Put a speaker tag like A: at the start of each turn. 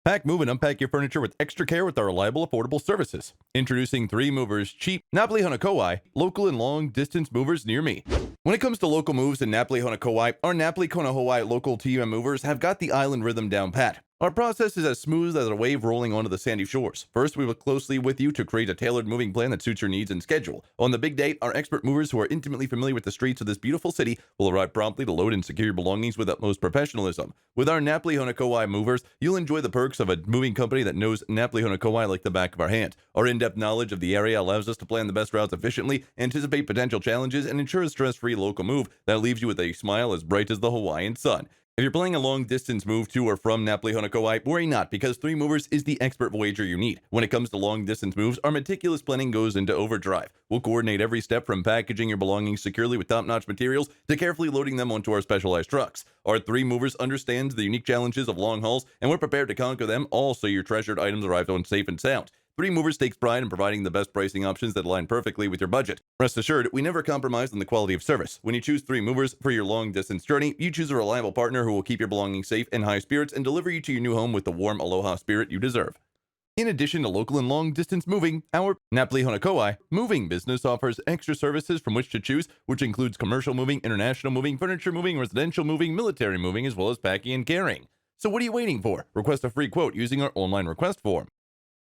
A: Pack, move, and unpack your furniture with extra care with our reliable, affordable services. Introducing 3 Movers Cheap Napili Honokowai, local and long-distance movers near me. When it comes to local moves in Napili Honokowai, our Napili Honokowai local TM movers have got the island rhythm down pat. Our process is as smooth as a wave rolling onto the sandy shores. First, we work closely with you to create a tailored moving plan that suits your needs and schedule. On the big day, our expert movers who are intimately familiar with the streets of this beautiful city will arrive promptly to load and secure your belongings with utmost professionalism. With our Napili Honokowai movers, you'll enjoy the perks of a moving company that knows Napili Honokowai like the back of our hand. Our in-depth knowledge of the area allows us to plan the best routes efficiently, anticipate potential challenges, and ensure a stress-free local move that leaves you with a smile as bright as the Hawaiian sun. If you're planning a long-distance move to or from Napili Honokowai, worry not, because 3 Movers is the expert voyager you need. When it comes to long-distance moves, our meticulous planning goes into overdrive. We'll coordinate every step from packaging your belongings securely with top-notch materials to carefully loading them onto our specialized trucks. Our 3 Movers understands the unique challenges of long hauls, and we're prepared to conquer them all so your treasured items arrive on safe and sound. 3 Movers takes pride in providing the best pricing options that align perfectly with your budget. Rest assured, we never compromise on the quality of service. When you choose 3 Movers for your long-distance journey, you choose a reliable partner who will keep your belongings safe in high spirits and deliver you to your new home with the warm aloha spirit you deserve. In addition to local and long-distance moving, our Napili Honokowai moving business offers extra services from which to choose, which includes commercial moving, international moving, furniture moving, residential moving, military moving, as well as packing and carrying. So what are you waiting for? Request a free quote using our online request form.